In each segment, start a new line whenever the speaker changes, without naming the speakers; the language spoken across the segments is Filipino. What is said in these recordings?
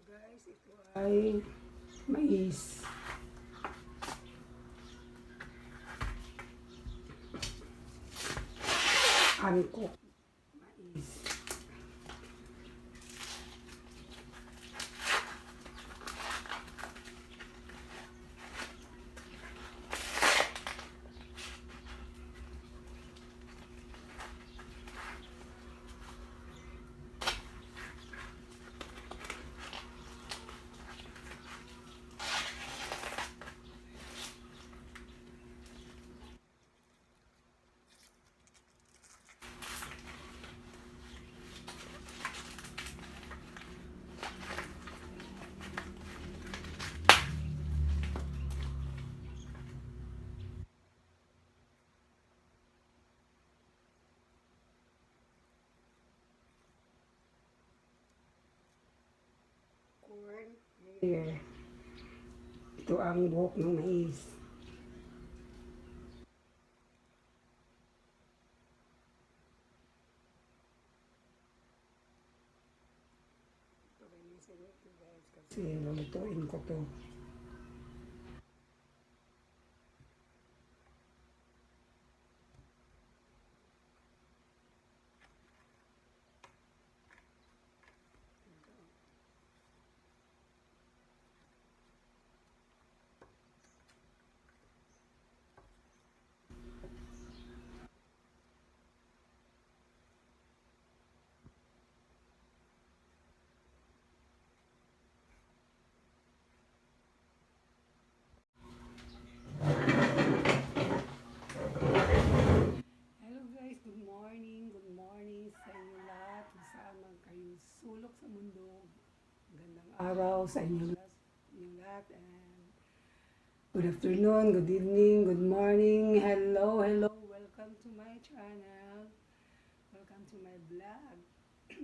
Guys, ito ay mais. Angkok mais. Corn. Here. Ito ang buhok ng mais. Ito linisin ito guys kasi lulutuin ko to. Hello guys, good morning. Good morning sa inyo lahat. Kung saan man kayo sulok sa mundo. Magandang araw sa inyo lahat. And good afternoon, good evening, good morning. Hello, hello. Welcome to my channel. Welcome to my vlog.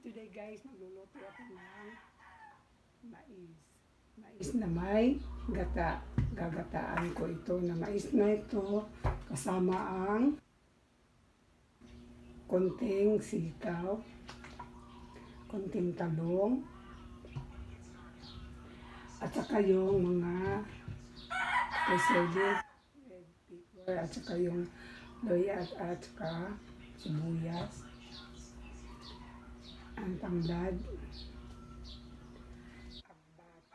Today guys, magluluto ako ng mais. Mais na may gata. Gagataan ko ito na mais na ito kasama ang konting sitaw, konting talong, at saka yung mga peseli, red pepper, at saka yung loya at saka sibuyas, ang tanglad, agbate,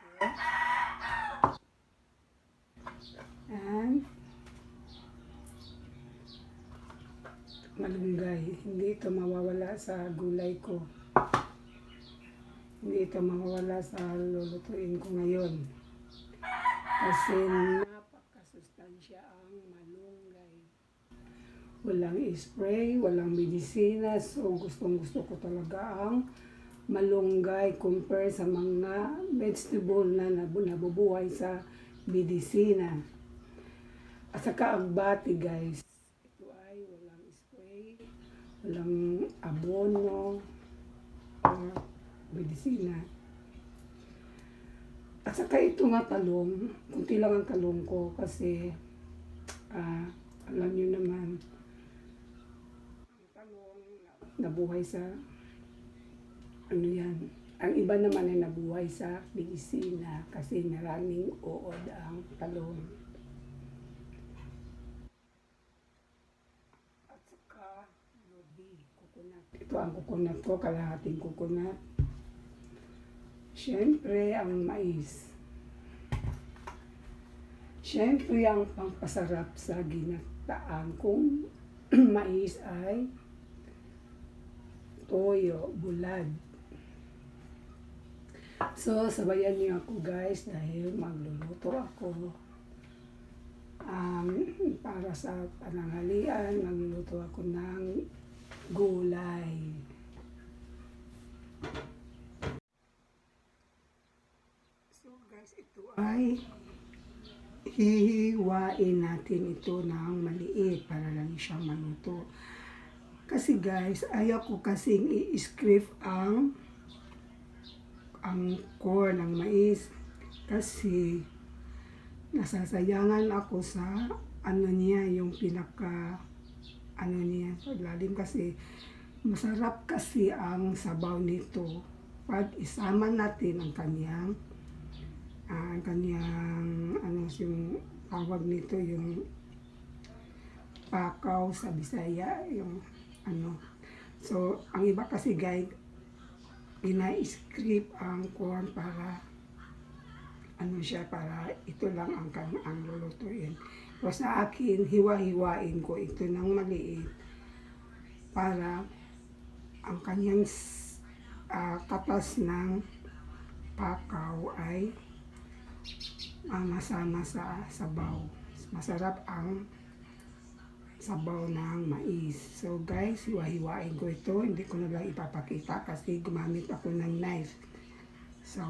and malunggay. Hindi ito mawawala sa gulay ko. Hindi ito mawawala sa lulutuin ko ngayon. Kasi napakasustansya ang malunggay. Walang spray, walang medisina. So gustong gusto ko talaga ang malunggay compare sa mga vegetable na nabubuhay sa medisina. At saka agbati guys. Walang abono o medisina. At saka ito nga talong, kunti lang ang talong ko kasi alam nyo naman, ang talong nabuhay sa ano yan. Ang iba naman ay nabuhay sa medisina kasi maraming uod ang talong. Ito ang coconut ko, kalahating coconut. Siyempre, ang mais. Siyempre, ang pampasarap sa ginataan kong mais ay toyo, bulad. So, sabayan niyo ako guys dahil magluluto ako. Para sa pananghalian, magluluto ako ng gulay. So guys, ito ay hihiwain natin ito ng maliit para lang siya maluto. Kasi guys, ayaw ko kasing i-scrape ang core ng mais kasi nasasayangan ako sa ano niya, yung pinaka ano niya, paglalim kasi masarap kasi ang sabaw nito pag isama natin ang kanyang ano yung tawag nito, yung pakaw sa Bisaya, yung ano. So ang iba kasi guys, ina-script ang kuwan para ano siya, para ito lang ang lulutuin. So sa akin, hiwa-hiwain ko ito ng maliit para ang kanyang katas ng pakaw ay masama sa sabaw. Masarap ang sabaw ng mais. So guys, hiwa-hiwain ko ito. Hindi ko na lang ipapakita kasi gumamit ako ng knife. So,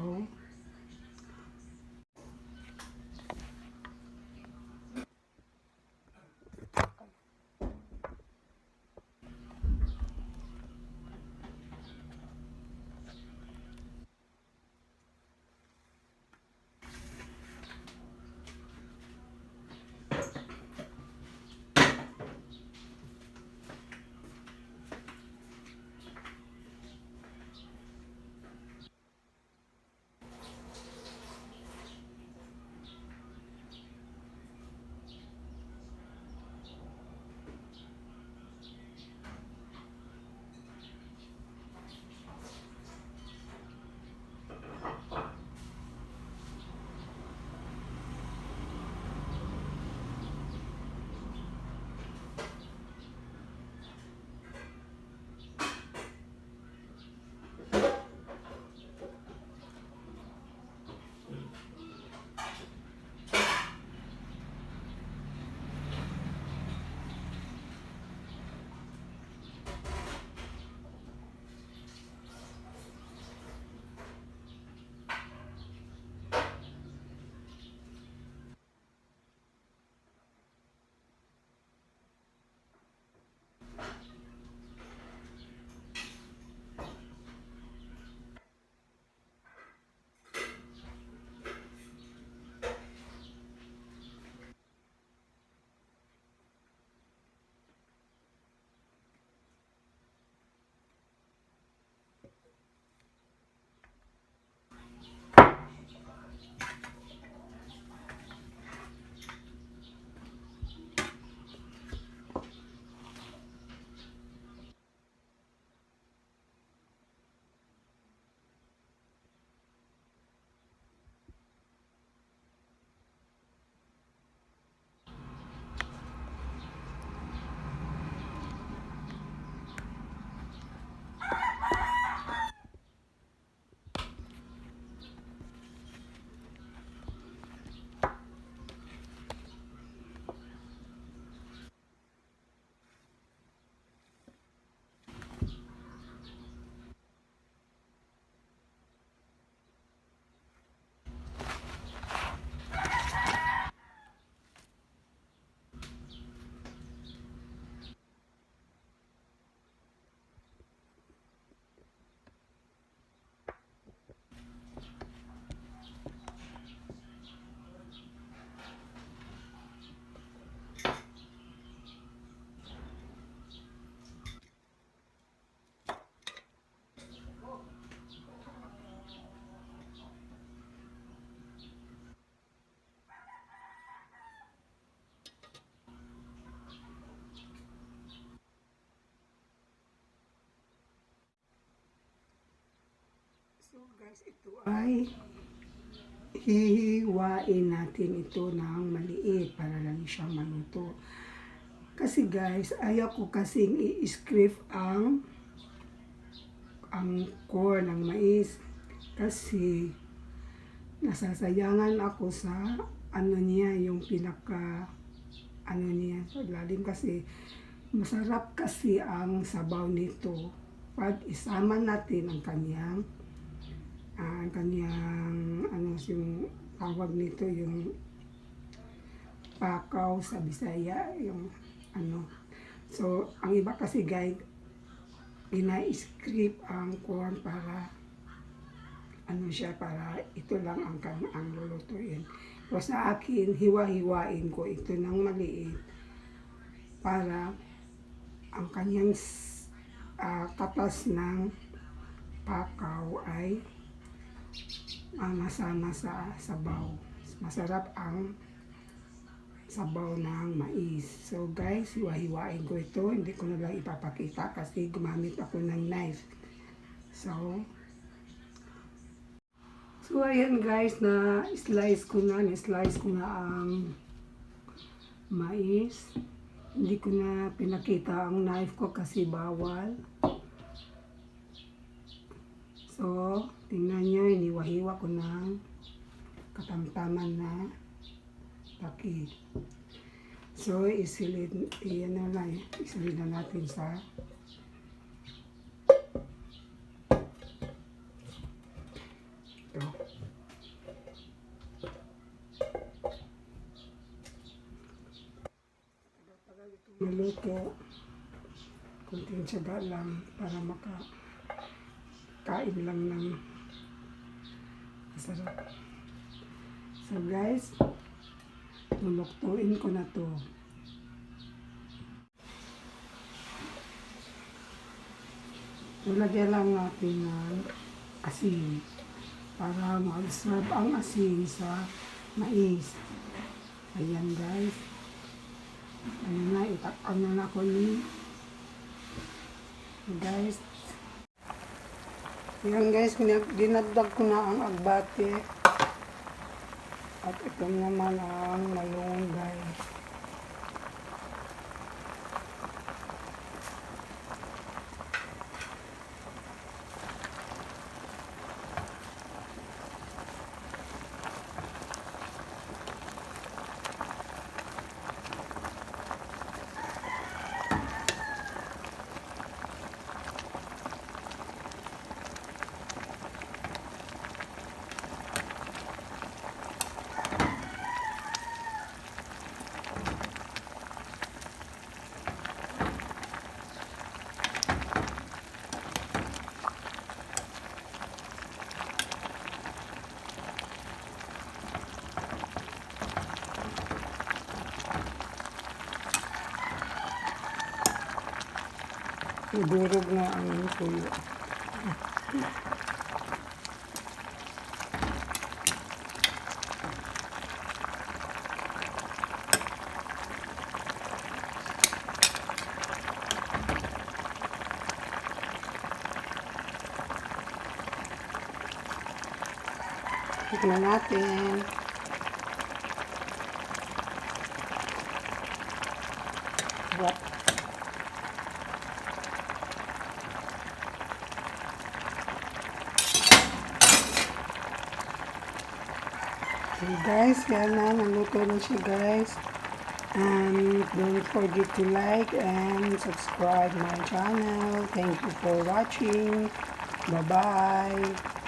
guys, ito ay hihiwain natin ito ng maliit para lang siyang maluto. Kasi guys, ayaw ko kasing i-script ang corn ng mais kasi nasasayangan ako sa ano niya, yung pinaka ano niya, so lalim kasi masarap kasi ang sabaw nito pag isama natin ang kanyang ano yung tawag nito, yung pakaw sa Bisaya, yung ano. So ang iba kasi guys, ina-script ang corn para ano siya, para ito lang ang lulutuin. So sa akin, hiwa-hiwain ko ito ng maliit para ang kanyang katas ng pakaw ay masama sa sabaw. Masarap ang sabaw ng mais. So guys, hiwa-hiwain ko ito. Hindi ko na lang ipapakita kasi gumamit ako ng knife. So ayan guys, na-slice ko na ang mais. Hindi ko na pinakita ang knife ko kasi bawal. So, tingnan nyo, iniwa-hiwa ko ng katamtaman na taki. So, isilid na natin sa ito. Maluto, kunting tiyaga lang para makakain lang ng masarap. So guys, luluktuin ko na to. Nilagyan lang natin ng asin para mag-serve ang asin sa mais. Ayan guys. Ayan na, itakpan na ako ni guys. Ayan guys, dinagdag ko na ang agbate. At ito naman ang malunggay. Durog na ang tuyo. Tignan natin. What? Okay guys, yan na, naluto na siya guys. And don't forget to like and subscribe my channel. Thank you for watching. Bye-bye.